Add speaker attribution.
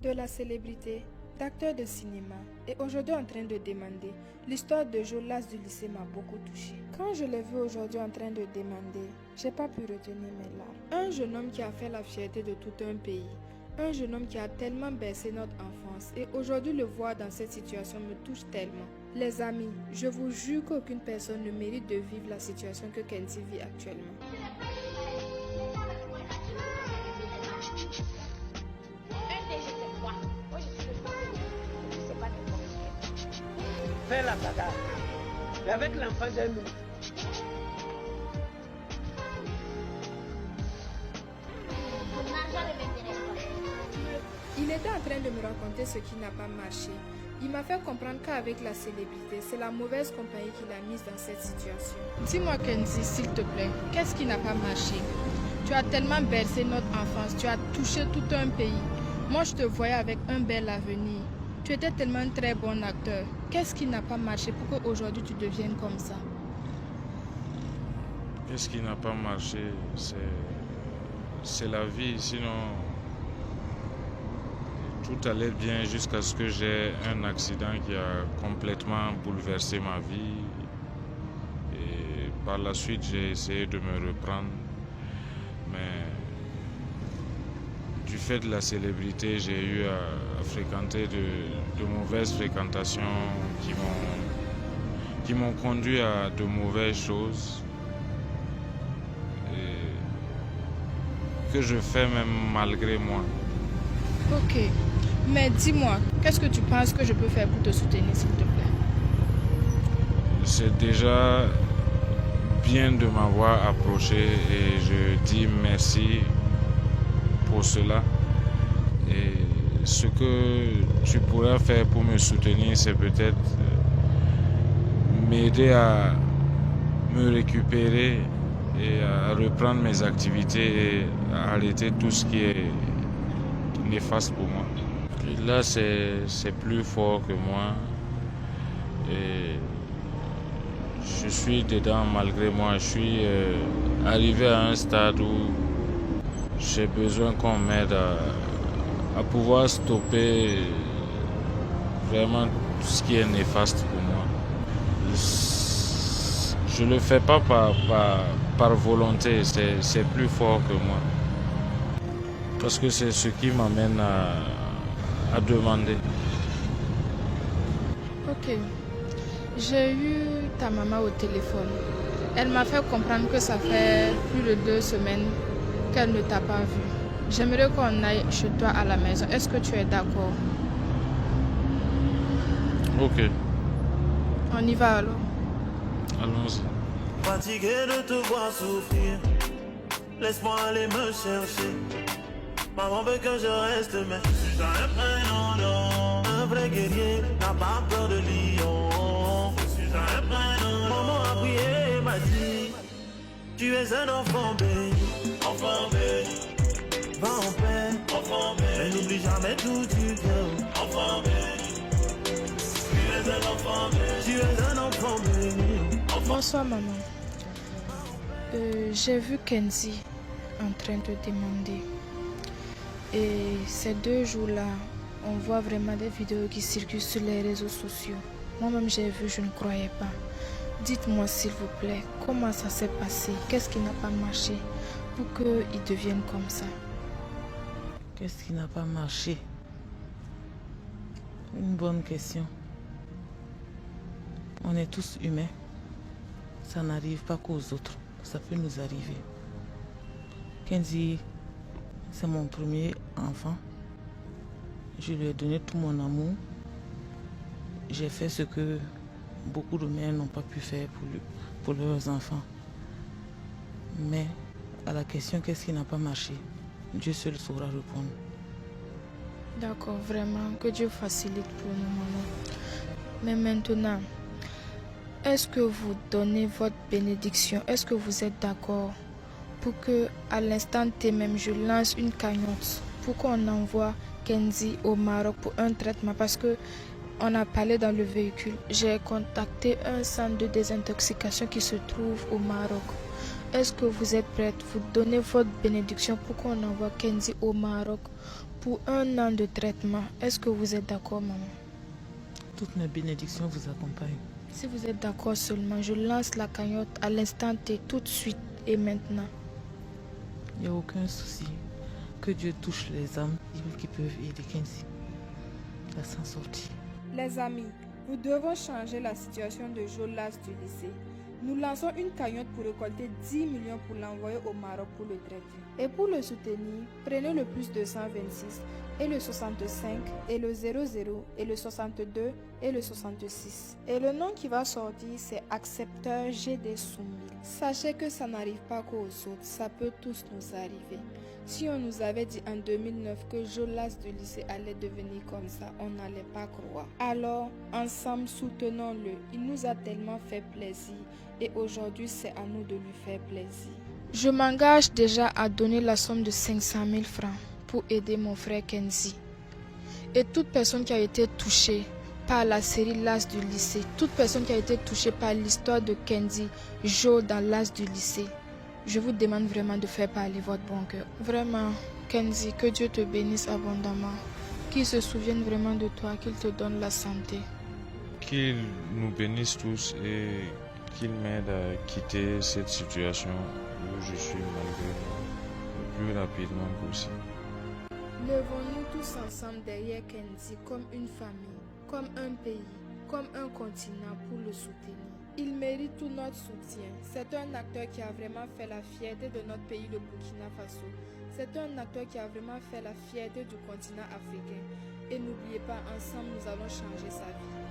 Speaker 1: de la célébrité, d'acteur de cinéma, et aujourd'hui en train de demander. L'histoire de Jolas du lycée m'a beaucoup touchée. Quand je l'ai vu aujourd'hui en train de demander, j'ai pas pu retenir mes larmes. Un jeune homme qui a fait la fierté de tout un pays. Un jeune homme qui a tellement bercé notre enfance et aujourd'hui le voir dans cette situation me touche tellement. Les amis, je vous jure qu'aucune personne ne mérite de vivre la situation que Kenzie vit actuellement.
Speaker 2: Fais la bagarre. Et avec l'enfant d'un nous.
Speaker 1: Il était en train de me raconter ce qui n'a pas marché. Il m'a fait comprendre qu'avec la célébrité, c'est la mauvaise compagnie qui l'a mise dans cette situation. Dis-moi Kenzie, s'il te plaît, qu'est-ce qui n'a pas marché? Tu as tellement bercé notre enfance, tu as touché tout un pays. Moi, je te voyais avec un bel avenir. Tu étais tellement un très bon acteur. Qu'est-ce qui n'a pas marché pour qu'aujourd'hui tu deviennes comme ça?
Speaker 3: Qu'est-ce qui n'a pas marché? C'est la vie, sinon tout allait bien jusqu'à ce que j'ai un accident qui a complètement bouleversé ma vie. Et par la suite, j'ai essayé de me reprendre. Mais du fait de la célébrité, j'ai eu à fréquenter de mauvaises fréquentations qui m'ont conduit à de mauvaises choses. Et que je fais même malgré moi.
Speaker 1: Ok, mais dis-moi, qu'est-ce que tu penses que je peux faire pour te soutenir, s'il te plaît?
Speaker 3: C'est déjà bien de m'avoir approché et je dis merci pour cela. Et ce que tu pourras faire pour me soutenir, c'est peut-être m'aider à me récupérer et à reprendre mes activités et à arrêter tout ce qui est néfaste pour moi. Et là, c'est plus fort que moi et je suis dedans malgré moi. Je suis arrivé à un stade où j'ai besoin qu'on m'aide à pouvoir stopper vraiment tout ce qui est néfaste pour moi. Je ne le fais pas par volonté, c'est plus fort que moi. Parce que c'est ce qui m'amène à demander.
Speaker 1: Ok. J'ai eu ta maman au téléphone. Elle m'a fait comprendre que ça fait plus de 2 semaines qu'elle ne t'a pas vu. J'aimerais qu'on aille chez toi à la maison. Est-ce que tu es d'accord?
Speaker 3: Ok.
Speaker 1: On y va alors.
Speaker 3: Allons-y.
Speaker 4: Fatigué de te voir souffrir, laisse-moi aller me chercher. Maman veut que je reste, mais je suis un vrai non. Un vrai guerrier n'a pas peur de lion. Je suis un vrai non. Maman a prié et m'a dit, tu es un enfant béni. Enfant béni. Va en paix. Enfant béni. Mais n'oublie jamais d'où tu viens. Enfant béni. Tu es un enfant béni. Tu es un enfant béni.
Speaker 1: Bonsoir maman. J'ai vu Kenzie en train de demander. Et ces 2 jours-là, on voit vraiment des vidéos qui circulent sur les réseaux sociaux. Moi-même j'ai vu, je ne croyais pas. Dites-moi s'il vous plaît, comment ça s'est passé? Qu'est-ce qui n'a pas marché pour qu'ils deviennent comme ça?
Speaker 5: Qu'est-ce qui n'a pas marché? Une bonne question. On est tous humains. Ça n'arrive pas qu'aux autres. Ça peut nous arriver. Kenzie, c'est mon premier enfant. Je lui ai donné tout mon amour. J'ai fait ce que beaucoup de mères n'ont pas pu faire pour leurs enfants. Mais à la question qu'est-ce qui n'a pas marché, Dieu seul saura répondre.
Speaker 1: D'accord, vraiment, que Dieu facilite pour nous, maman. Mais maintenant, est-ce que vous donnez votre bénédiction? Est-ce que vous êtes d'accord pour que, à l'instant T même, je lance une cagnotte pour qu'on envoie Kenzie au Maroc pour un traitement? Parce que on a parlé dans le véhicule. J'ai contacté un centre de désintoxication qui se trouve au Maroc. est-ce que vous êtes prête? Vous donnez votre bénédiction pour qu'on envoie Kenzie au Maroc pour 1 an de traitement. Est-ce que vous êtes d'accord, maman?
Speaker 5: Toutes mes bénédictions vous accompagnent.
Speaker 1: Si vous êtes d'accord seulement, je lance la cagnotte à l'instant T, tout de suite et maintenant.
Speaker 5: Il n'y a aucun souci. Que Dieu touche les âmes qui peuvent aider Kenzie à s'en sortir.
Speaker 1: Les amis, nous devons changer la situation de Jolas du lycée. Nous lançons une cagnotte pour récolter 10 millions pour l'envoyer au Maroc pour le traiter. Et pour le soutenir, prenez le plus 226 et le 65 et le 00 et le 62 et le 66. Et le nom qui va sortir, c'est Accepteur GD Soumil. Sachez que ça n'arrive pas qu'aux autres, ça peut tous nous arriver. Si on nous avait dit en 2009 que Jolas du lycée allait devenir comme ça, on n'allait pas croire. Alors, ensemble, soutenons-le. Il nous a tellement fait plaisir et aujourd'hui, c'est à nous de lui faire plaisir. Je m'engage déjà à donner la somme de 500 000 francs pour aider mon frère Kenzie. Et toute personne qui a été touchée par la série L'As du lycée, toute personne qui a été touchée par l'histoire de Kenzie, Jo dans L'As du lycée, je vous demande vraiment de faire parler votre bon cœur. Vraiment, Kenzie, que Dieu te bénisse abondamment. Qu'il se souvienne vraiment de toi, qu'il te donne la santé.
Speaker 3: Qu'il nous bénisse tous et qu'il m'aide à quitter cette situation où je suis malgré moi le plus rapidement possible.
Speaker 1: Levons-nous tous ensemble derrière Kenzie comme une famille, comme un pays, comme un continent pour le soutenir. Il mérite tout notre soutien. C'est un acteur qui a vraiment fait la fierté de notre pays, le Burkina Faso. C'est un acteur qui a vraiment fait la fierté du continent africain. Et n'oubliez pas, ensemble, nous allons changer sa vie.